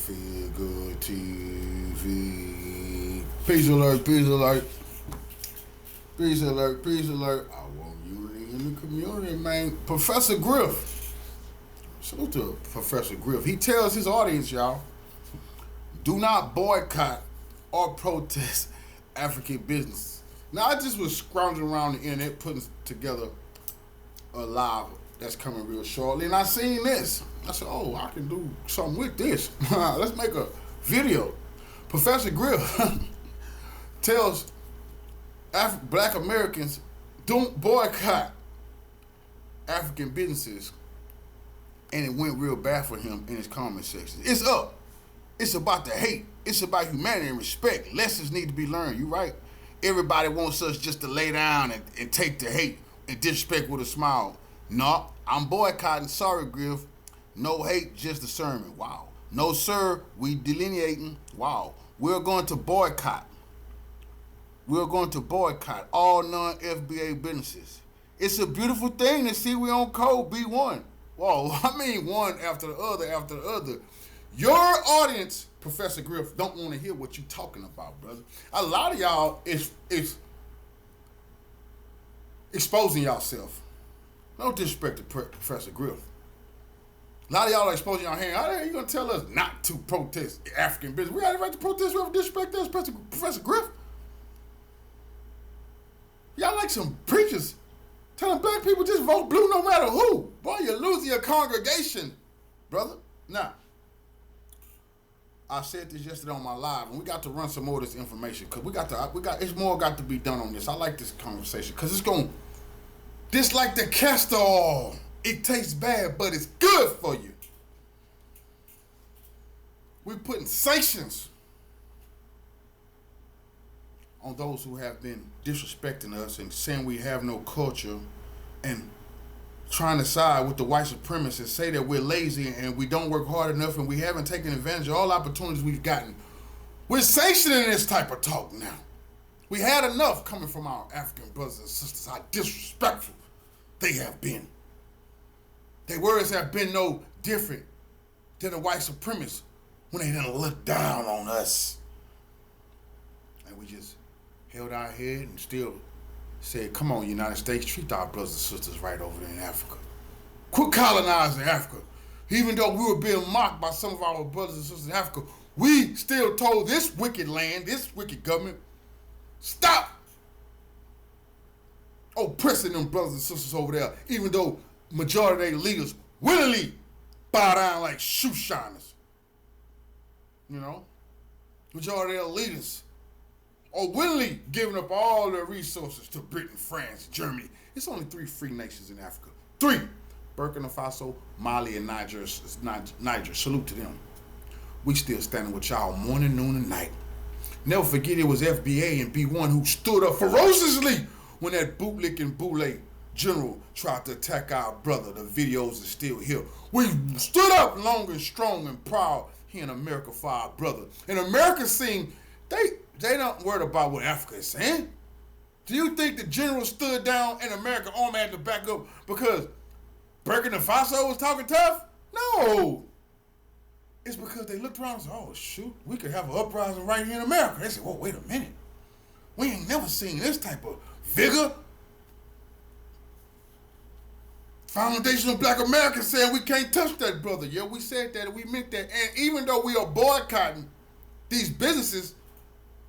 Feel Good TV. Peace alert, peace alert. Peace alert, peace alert. I want unity in the community, man. Professor Griff. Salute to Professor Griff. He tells his audience, y'all, do not boycott or protest African business. Now, I just was scrounging around the internet, putting together a live that's coming real shortly, and I seen this. I said, oh, I can do something with this. Let's make a video. Professor Griff tells Black Americans, don't boycott African businesses, and it went real bad for him in his comment section. It's up. It's about the hate. It's about humanity and respect. Lessons need to be learned. You right? Everybody wants us just to lay down and take the hate and disrespect with a smile. No, I'm boycotting. Sorry, Griff. No hate, just discernment. Wow. No, sir, we delineating. Wow. We're going to boycott. We're going to boycott all non-FBA businesses. It's a beautiful thing to see we on code B1. Whoa, I mean one after the other after the other. Your audience, Professor Griff, don't want to hear what you talking about, brother. A lot of y'all is exposing yourself. No disrespect to Professor Griff. A lot of y'all are exposing your hand. How the hell you gonna tell us not to protest African business? We got the right to protest. We have to disrespect us, Professor Griff. Y'all like some preachers telling black people just vote blue no matter who. Boy, you're losing your congregation, brother. Now, I said this yesterday on my live, and we got to run some more of this information because it's more got to be done on this. I like this conversation because it's going, just like the castor oil, it tastes bad, but it's good for you. We're putting sanctions on those who have been disrespecting us and saying we have no culture and trying to side with the white supremacists, say that we're lazy and we don't work hard enough and we haven't taken advantage of all opportunities we've gotten. We're sanctioning this type of talk now. We had enough coming from our African brothers and sisters, how disrespectful they have been. Their words have been no different than the white supremacists when they didn't look down on us. And we just held our head and still said, come on, United States, treat our brothers and sisters right over there in Africa. Quit colonizing Africa. Even though we were being mocked by some of our brothers and sisters in Africa, we still told this wicked land, this wicked government, stop oppressing them brothers and sisters over there, even though majority of their leaders willingly bow down like shoe shiners. You know? Majority of their leaders are willingly giving up all their resources to Britain, France, Germany. It's only 3 free nations in Africa. 3. Burkina Faso, Mali, and Niger. Salute to them. We still standing with y'all morning, noon, and night. Never forget it was FBA and B1 who stood up ferociously when that bootlicking boule general tried to attack our brother. The videos are still here. We stood up long and strong and proud here in America for our brother. And America seen, they don't worry about what Africa is saying. Do you think the general stood down and American army had to back up because Burkina Faso was talking tough? No. It's because they looked around and said, oh, shoot, we could have an uprising right here in America. They said, well, wait a minute. We ain't never seen this type of vigor. Foundational Black Americans saying we can't touch that, brother. Yeah, we said that and we meant that. And even though we are boycotting these businesses,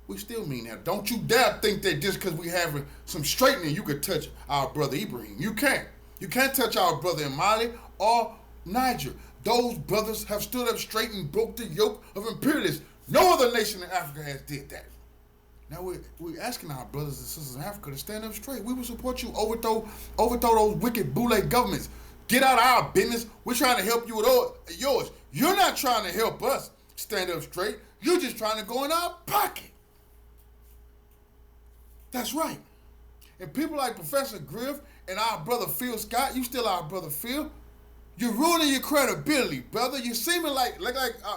we still mean that. Don't you dare think that just because we having some straightening, you could touch our brother Ibrahim. You can't. You can't touch our brother in Mali or Niger. Those brothers have stood up straight and broke the yoke of imperialists. No other nation in Africa has did that. Now we're asking our brothers and sisters in Africa to stand up straight. We will support you. Overthrow those wicked boule governments. Get out of our business. We're trying to help you with yours. You're not trying to help us stand up straight. You're just trying to go in our pocket. That's right. And people like Professor Griff and our brother Phil Scott, you still our brother Phil, you're ruining your credibility, brother. You're seeming like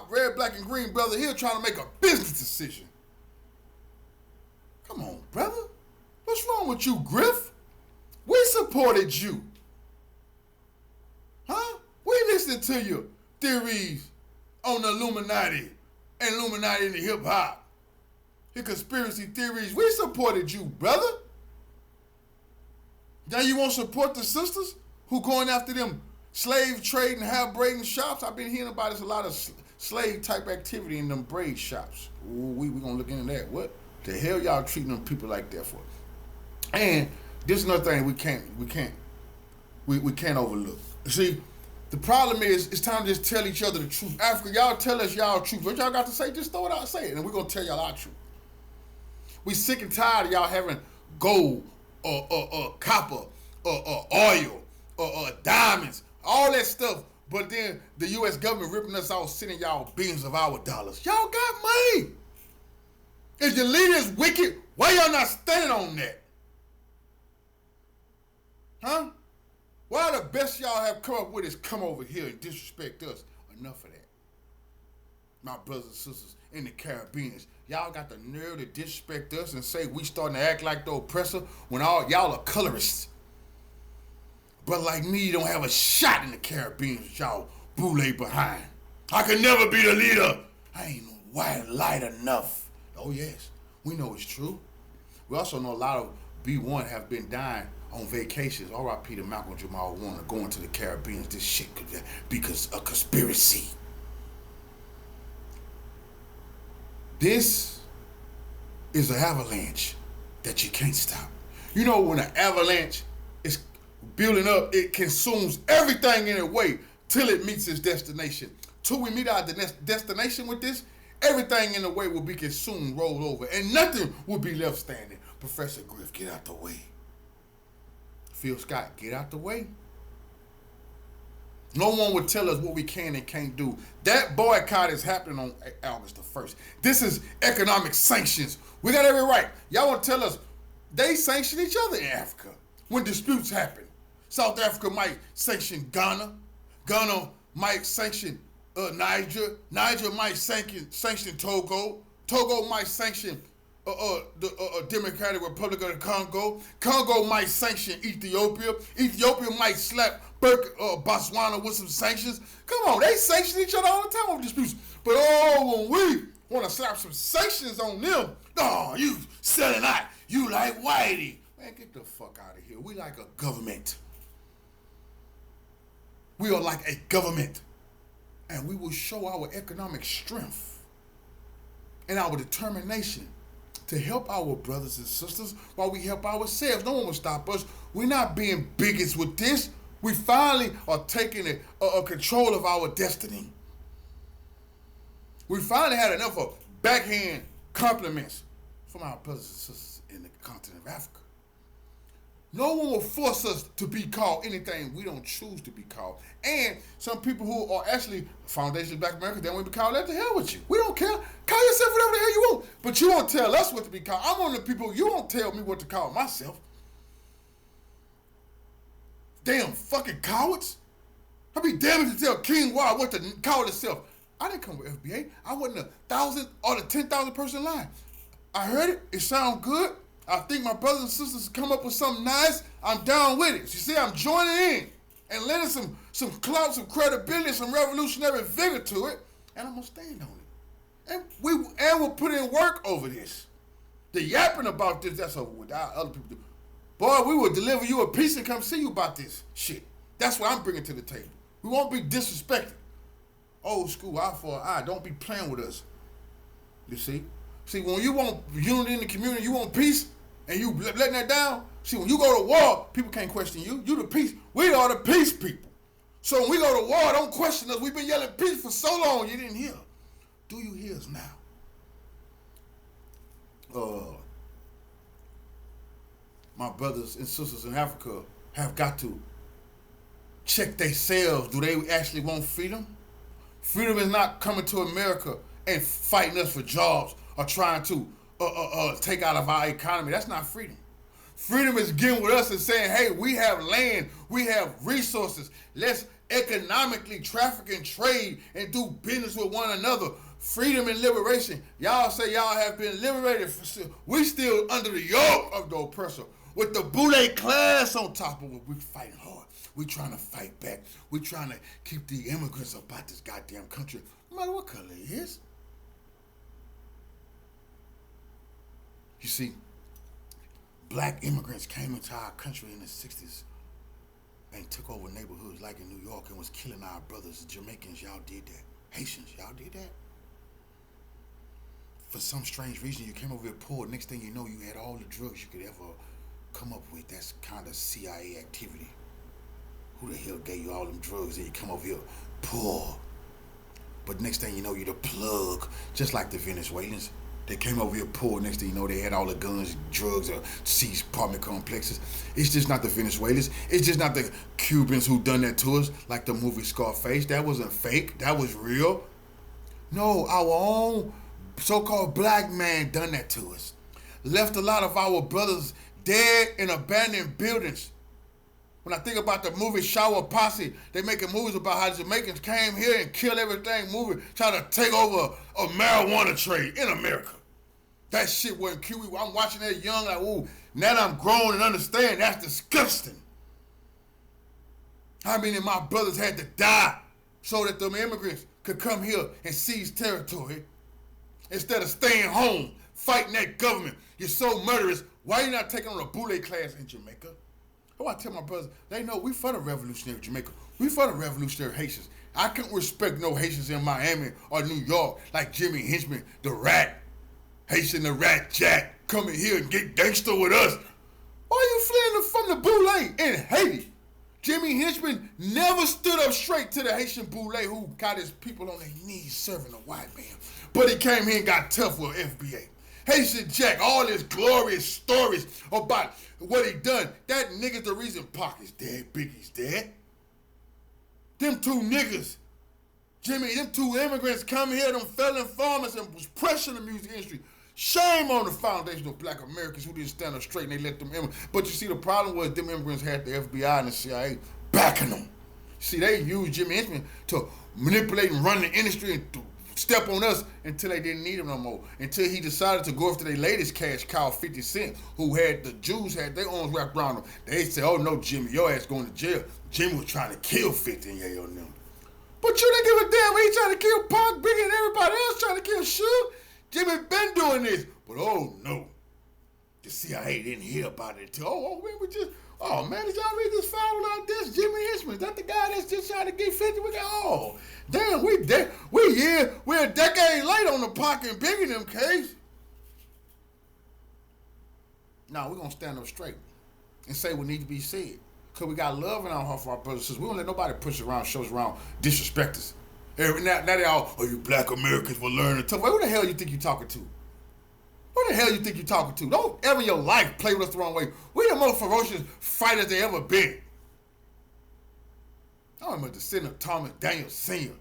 red, black, and green brother here trying to make a business decision. Come on, brother. What's wrong with you, Griff? We supported you. Huh? We listened to your theories on the Illuminati in the hip hop. The conspiracy theories. We supported you, brother. Now you won't support the sisters who going after them slave trading, hair braiding shops? I've been hearing about this a lot of slave type activity in them braid shops. Ooh, we gonna look into that. What the hell y'all treating them people like that for? And this is another thing we can't overlook. See, the problem is it's time to just tell each other the truth. Africa, y'all tell us y'all truth. What y'all got to say, just throw it out and say it, and we're gonna tell y'all our truth. We sick and tired of y'all having gold or copper or oil or diamonds, all that stuff. But then the U.S. government ripping us off, sending y'all billions of our dollars. Y'all got money. If your leader is wicked, why y'all not standing on that? Huh? Why the best y'all have come up with is come over here and disrespect us? Enough of that. My brothers and sisters in the Caribbean, y'all got the nerve to disrespect us and say we starting to act like the oppressor when all y'all are colorists. Brother like me don't have a shot in the Caribbean with y'all boule behind. I can never be the leader. I ain't no white light enough. Oh yes, we know it's true. We also know a lot of B1 have been dying on vacations. R.I.P. to Malcolm Jamal Warner going to the Caribbean. This shit could be because a conspiracy. This is an avalanche that you can't stop. You know when an avalanche is building up, it consumes everything in its way till it meets its destination. Till we meet our destination with this, everything in the way will be consumed, rolled over, and nothing will be left standing. Professor Griff, get out the way. Phil Scott, get out the way. No one would tell us what we can and can't do. That boycott is happening on August the 1st. This is economic sanctions. We got every right. Y'all want to tell us they sanction each other in Africa when disputes happen. South Africa might sanction Ghana. Ghana might sanction Niger. Niger might sanction Togo. Togo might sanction the Democratic Republic of the Congo. Congo might sanction Ethiopia. Ethiopia might slap Botswana with some sanctions. Come on, they sanction each other all the time over disputes. But when we want to slap some sanctions on them, you selling out. You like Whitey. Man, get the fuck out of here. We like a government. We are like a government. And we will show our economic strength and our determination to help our brothers and sisters while we help ourselves. No one will stop us. We're not being bigots with this. We finally are taking control of our destiny. We finally had enough of backhand compliments from our brothers and sisters in the continent of Africa. No one will force us to be called anything we don't choose to be called. And some people who are actually Foundation of Black America, they want to be called that. To hell with you. We don't care. Call yourself whatever the hell you want. But you won't tell us what to be called. I'm one of the people, you won't tell me what to call myself. Damn fucking cowards. I'd be damned to tell King Wild what to call itself. I didn't come with FBA. I wasn't 1,000 or the 10,000 person line. I heard it. It sounds good. I think my brothers and sisters come up with something nice. I'm down with it. You see, I'm joining in and lending some clout, some credibility, some revolutionary vigor to it, and I'm gonna stand on it. And we'll put in work over this. The yapping about this, that's over with. Other people do. Boy, we will deliver you a piece and come see you about this shit. That's what I'm bringing to the table. We won't be disrespected. Old school, eye for an eye. Don't be playing with us. You see? See, when you want unity in the community, you want peace, and you letting that down. See, when you go to war, people can't question you. You the peace. We are the peace people. So when we go to war, don't question us. We've been yelling peace for so long, you didn't hear. Do you hear us now? My brothers and sisters in Africa have got to check themselves. Do they actually want freedom? Freedom is not coming to America and fighting us for jobs or trying to take out of our economy. That's not freedom. Freedom is getting with us and saying, hey, we have land, we have resources. Let's economically traffic and trade and do business with one another. Freedom and liberation. Y'all say y'all have been liberated. We still under the yoke of the oppressor with the boule class on top of it. We're fighting hard. We trying to fight back. We trying to keep the immigrants about this goddamn country, no matter what color he is. You see, black immigrants came into our country in the 60s and took over neighborhoods like in New York and was killing our brothers. Jamaicans, y'all did that. Haitians, y'all did that. For some strange reason, you came over here poor. Next thing you know, you had all the drugs you could ever come up with. That's kind of CIA activity. Who the hell gave you all them drugs and you come over here poor? But next thing you know, you're the plug, just like the Venezuelans. They came over here poor. Next thing you know, they had all the guns, drugs, or seized apartment complexes. It's just not the Venezuelans. It's just not the Cubans who done that to us, like the movie Scarface. That wasn't fake. That was real. No, our own so-called black man done that to us. Left a lot of our brothers dead in abandoned buildings. When I think about the movie Shower Posse, they making movies about how the Jamaicans came here and killed everything moving, trying to take over a marijuana trade in America. That shit wasn't cute. I'm watching that young, like, ooh, now that I'm grown and understand, that's disgusting. How many of my brothers had to die so that them immigrants could come here and seize territory instead of staying home, fighting that government? You're so murderous. Why are you not taking on a boule class in Jamaica? Oh, I tell my brothers, they know we for the revolutionary Jamaica. We for the revolutionary Haitians. I can't respect no Haitians in Miami or New York like Jimmy Hinchman, the rat. Haitian, the rat Jack, coming here and get gangster with us. Why are you fleeing from the boule in Haiti? Jimmy Hinchman never stood up straight to the Haitian boule who got his people on their knees serving a white man. But he came here and got tough with FBA. Haitian Jack, all his glorious stories about what he done. That nigga's the reason Pac is dead, Biggie's dead. Them two niggas, Jimmy, them two immigrants come here, them felon farmers, and was pressuring the music industry. Shame on the foundation of black Americans who didn't stand up straight and they let them immigrants. But you see, the problem was them immigrants had the FBI and the CIA backing them. See, they used Jimmy Hinchman to manipulate and run the industry and to step on us until they didn't need him no more. Until he decided to go after their latest cash cow, 50 Cent, who had the Jews had their arms wrapped around them. They said, oh no, Jimmy, your ass going to jail. Jimmy was trying to kill 50 and yeah, on them. But you didn't give a damn when he trying to kill Pac, Biggie, and everybody else trying to kill Suge. Jimmy been doing this. But oh no, the CIA didn't hear about it until, man, did y'all read this file out this? Jimmy Hinchman, is that the guy that's just trying to get 50? We got, oh, damn, we're a decade late on the Pac and Biggie them case. Now we're gonna stand up straight and say what needs to be said. Cause we got love in our heart for our brothers and sisters. We don't let nobody push around, shows around, disrespect us. Now they all, oh, you black Americans will learn to tough. Who the hell you think you talking to? Who the hell you think you talking to? Don't ever in your life play with us the wrong way. We the most ferocious fighters they ever been. I'm a descendant of Thomas Daniel Sr.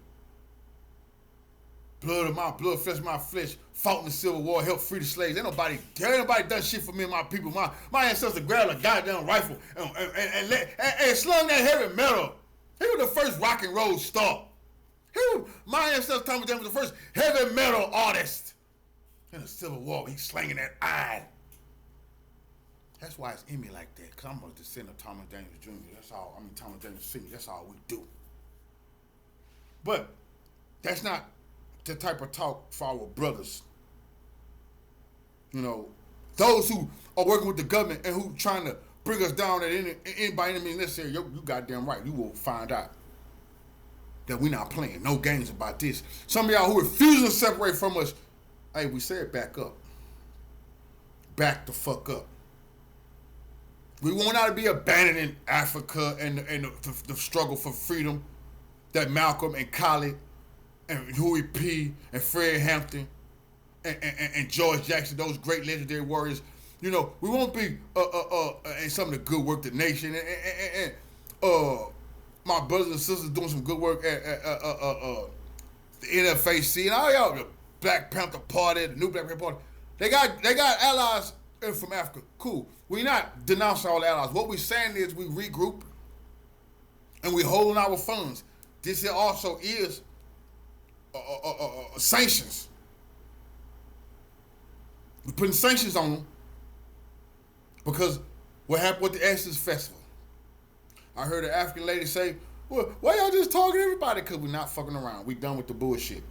Blood of my blood, flesh of my flesh, fought in the Civil War, helped free the slaves. Ain't nobody done shit for me and my people. My ancestor grabbed a goddamn rifle and slung that heavy metal. He was the first rock and roll star. My ancestor Thomas Daniel was the first heavy metal artist. In the Civil War, he's slinging that iron. That's why it's in me like that, because I'm a descendant of Thomas Daniels Jr. Thomas Daniels Sr. That's all we do. But that's not the type of talk for our brothers. You know, those who are working with the government and who trying to bring us down by any means necessary, you goddamn right. You will find out that we're not playing no games about this. Some of y'all who refuse to separate from us, hey, we said back up. Back the fuck up. We want not to be abandoning Africa and the struggle for freedom that Malcolm and Khaled and Huey P. and Fred Hampton and George Jackson, those great legendary warriors, you know, we won't be in some of the good work the nation and my brothers and sisters doing some good work at the NFAC and all y'all, the Black Panther Party, the new Black Panther Party. They got allies from Africa. Cool. We're not denouncing all the allies. What we're saying is we regroup and we holding our funds. This here also is sanctions. We're putting sanctions on them because what happened with the Essence Festival. I heard an African lady say, well, why y'all just talking to everybody? Because we're not fucking around. We done with the bullshit.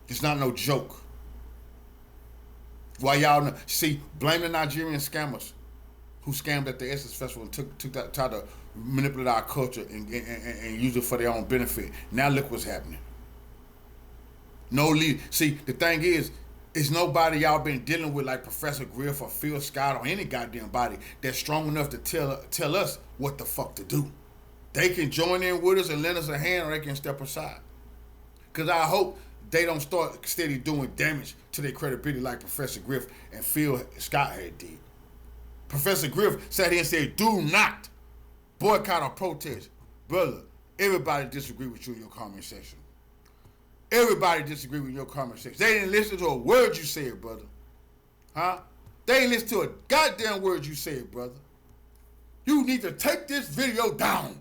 It's not no joke. Why y'all know? See, blame the Nigerian scammers who scammed at the Essence Festival and tried to manipulate our culture and use it for their own benefit. Now look what's happening. No lead. See, the thing is nobody y'all been dealing with like Professor Griff or Phil Scott or any goddamn body that's strong enough to tell us what the fuck to do. They can join in with us and lend us a hand, or they can step aside. Because I hope they don't start steady doing damage to their credibility like Professor Griff and Phil Scott had did. Professor Griff sat here and said, do not boycott or protest. Brother, everybody disagree with you in your comment section. Everybody disagree with your comment section. They didn't listen to a word you said, brother. Huh? They didn't listen to a goddamn word you said, brother. You need to take this video down.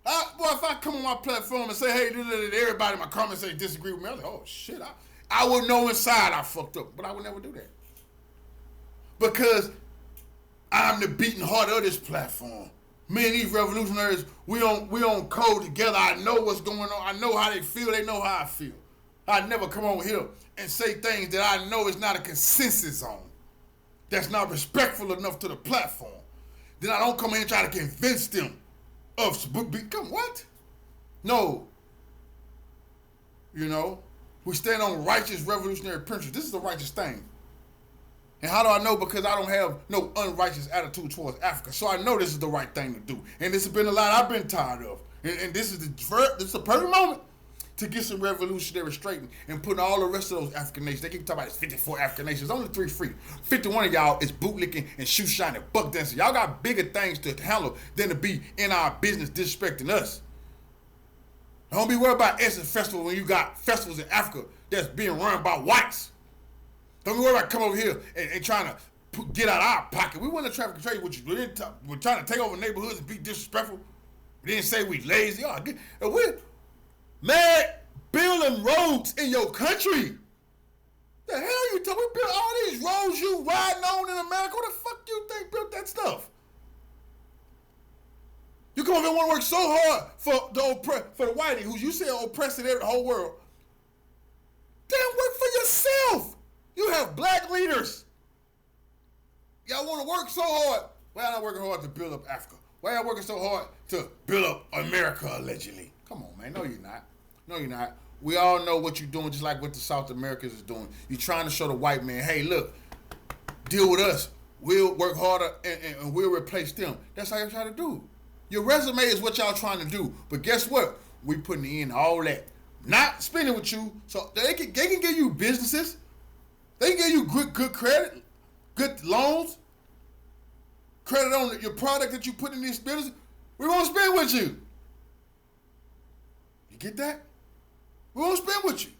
Boy, if I come on my platform and say, hey, everybody in my comment section disagree with me, I'm like, oh shit, I would know inside I fucked up, but I would never do that. Because I'm the beating heart of this platform. Me and these revolutionaries, we on code together. I know what's going on. I know how they feel. They know how I feel. I never come over here and say things that I know is not a consensus on. That's not respectful enough to the platform. Then I don't come here and try to convince them of become what? No. You know, we stand on righteous revolutionary principles. This is the righteous thing. And how do I know? Because I don't have no unrighteous attitude towards Africa. So I know this is the right thing to do. And this has been a lot I've been tired of. And this is the perfect moment to get some revolutionary straightened and put all the rest of those African nations. They keep talking about it's 54 African nations. Only 3 free. 51 of y'all is bootlicking and shoe shining, buck dancing. Y'all got bigger things to handle than to be in our business disrespecting us. Don't be worried about Essence Festival when you got festivals in Africa that's being run by whites. Don't be worried about coming over here and trying to get out our pocket. We want to traffic and trade with you. We're trying to take over neighborhoods and be disrespectful. We didn't say we lazy. We're mad building roads in your country. The hell you talking? We built all these roads you riding on in America. What the fuck you think built that stuff? You come over here and want to work so hard for the whitey who you say are oppressing the whole world. Then work for yourself. You have black leaders. Y'all want to work so hard. Why y'all not working hard to build up Africa? Why y'all working so hard to build up America, allegedly? Come on, man. No, you're not. No, you're not. We all know what you're doing, just like what the South Americans is doing. You're trying to show the white man, hey, look, deal with us. We'll work harder and we'll replace them. That's how you're trying to do. Your resume is what y'all trying to do. But guess what? We putting in all that. Not spending with you, so they can give you businesses. They can give you good credit, good loans, credit on your product that you put in this business. We won't spend with you. You get that? We won't spend with you.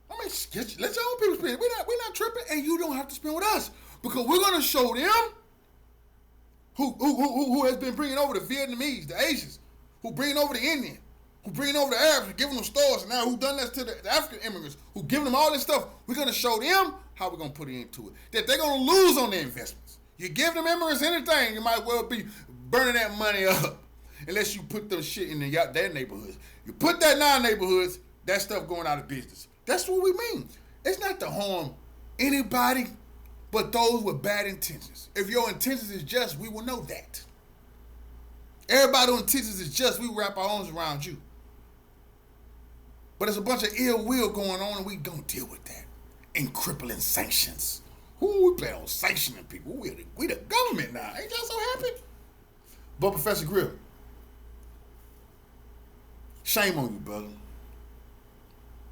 I mean, let your own people spend. We're not tripping, and you don't have to spend with us because we're gonna show them who has been bringing over the Vietnamese, the Asians, who bringing over the Indian, who bringing over the Arabs, and giving them stores, and now who done that to the African immigrants, who giving them all this stuff. We're going to show them how we're going to put it into it. That they're going to lose on their investments. You give them immigrants anything, you might well be burning that money up unless you put those shit in their neighborhoods. You put that in our neighborhoods, that stuff going out of business. That's what we mean. It's not to harm anybody but those with bad intentions. If your intentions is just, we will know that. Everybody whose intentions is just, we wrap our arms around you. But there's a bunch of ill will going on, and we don't deal with that. And crippling sanctions. Who we plan on sanctioning people? We the government now. Ain't y'all so happy? But Professor Griff, shame on you, brother.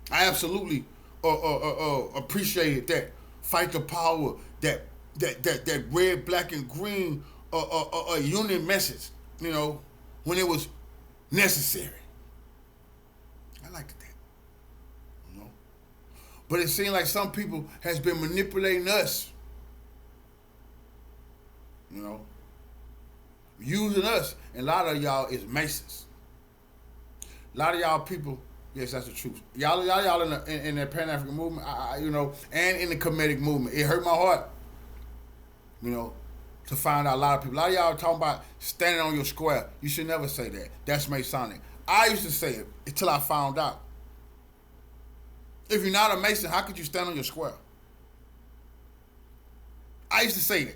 I absolutely appreciated that. Fight the power, that red, black, and green union message. You know, when it was necessary. I liked that. But it seems like some people has been manipulating us. You know. Using us. And a lot of y'all is Masons. A lot of y'all people, yes, that's the truth. Y'all in the Pan-African movement, you know, and in the Kemetic movement. It hurt my heart. You know. to find out a lot of y'all talking about standing on your square. You should never say that. That's Masonic. I used to say it until I found out. If you're not a Mason, how could you stand on your square? I used to say that.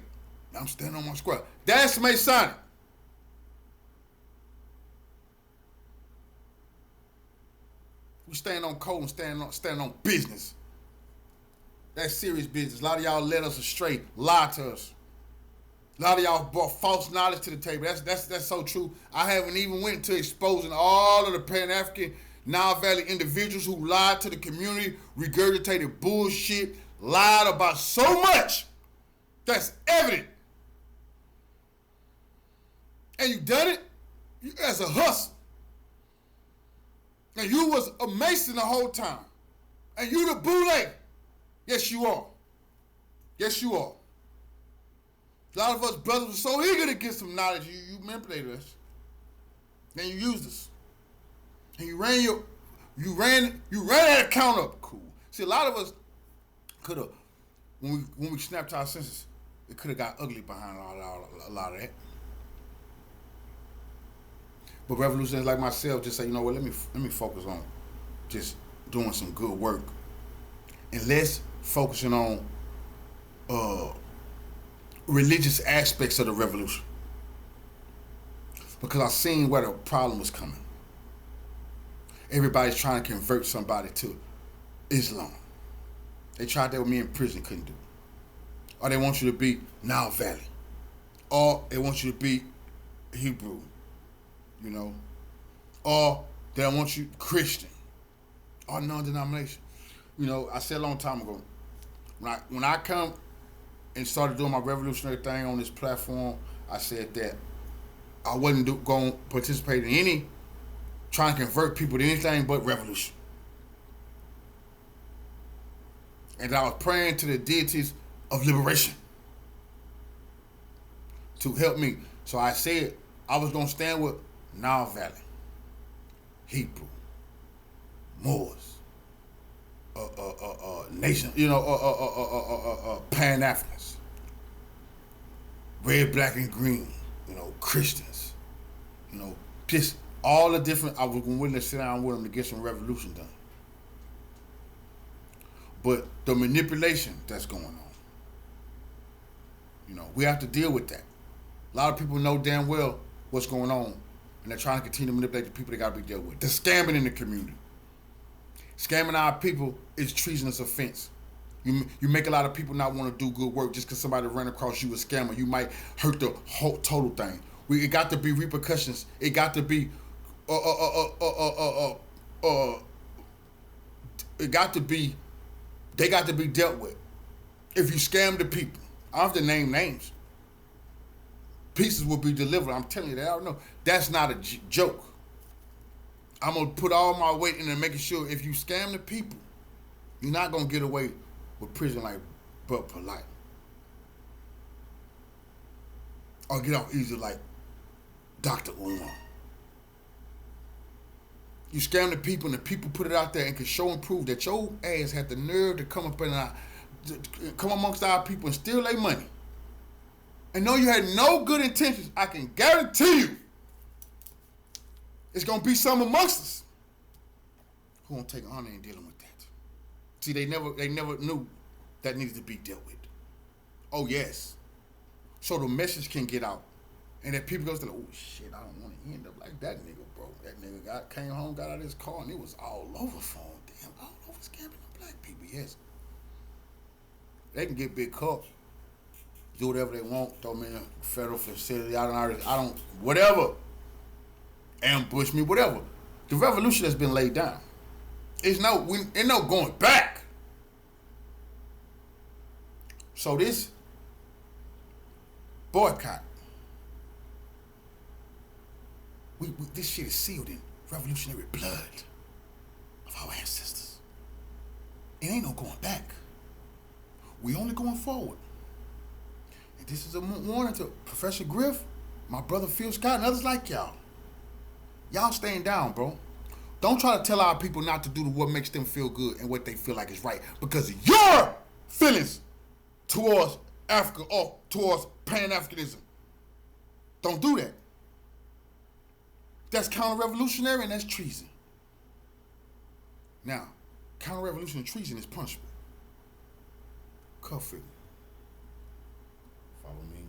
I'm standing on my square. That's Masonic. We stand on code and stand on business. That's serious business. A lot of y'all led us astray, lied to us. A lot of y'all brought false knowledge to the table. That's so true. I haven't even went to exposing all of the Pan-African Nile Valley individuals who lied to the community, regurgitated bullshit, lied about so much that's evident. And you done it as a hustle. And you was a Mason the whole time. And you the boule. Yes, you are. Yes, you are. A lot of us brothers were so eager to get some knowledge, you manipulated us. Then you used us. And you ran that account up. Cool. See, a lot of us could have, when we snapped our senses, it could have got ugly behind a lot of that. But revolutionaries like myself just say, you know what, let me focus on just doing some good work. And less focusing on religious aspects of the revolution. Because I seen where the problem was coming. Everybody's trying to convert somebody to Islam. They tried that with me in prison, couldn't do it. Or they want you to be Nile Valley. Or they want you to be Hebrew. You know, or they want you Christian or non-denomination. You know, I said a long time ago, when I come and started doing my revolutionary thing on this platform, I said that I wasn't going to participate in any trying to convert people to anything but revolution. And I was praying to the deities of liberation to help me. So I said I was going to stand with Nile Valley, Hebrew, Moors, nation, Pan-Africans, red, black, and green, Christians, just all the different. I was willing to sit down with them to get some revolution done. But the manipulation that's going on, we have to deal with that. A lot of people know damn well what's going on. And they're trying to continue to manipulate the people they got to be dealt with. The scamming in the community. Scamming our people is treasonous offense. You make a lot of people not want to do good work just because somebody ran across you a scammer. You might hurt the whole total thing. It got to be repercussions. It got to be it got to be, they got to be dealt with. If you scam the people, I don't have to name names. Pieces will be delivered. I'm telling you that. I don't know. That's not a joke. I'm going to put all my weight into making sure if you scam the people, you're not going to get away with prison like but polite. Or get off easy like Dr. Umar. You scam the people and the people put it out there and can show and prove that your ass had the nerve to come up come amongst our people and steal their money. And know you had no good intentions. I can guarantee you it's going to be some amongst us who won't take honor in dealing with that. See, they never knew that needed to be dealt with. Oh, yes. So the message can get out. And that people go to, oh, shit, I don't want to end up like that nigga, bro. That nigga came home, got out of his car, and it was all over for him. Damn, all over scamming the black people, yes. They can get big cups. Do whatever they want, throw me in a federal facility, I don't, whatever. Ambush me, whatever. The revolution has been laid down. Ain't no going back. So this boycott, this shit is sealed in revolutionary blood of our ancestors. It ain't no going back. We only going forward. And this is a warning to Professor Griff, my brother Phil Scott, and others like y'all. Y'all staying down, bro. Don't try to tell our people not to do what makes them feel good and what they feel like is right, because of your feelings towards Africa off towards Pan-Africanism. Don't do that. That's counter-revolutionary and that's treason. Now, counter-revolution and treason is punishable. Cuff it. Follow me.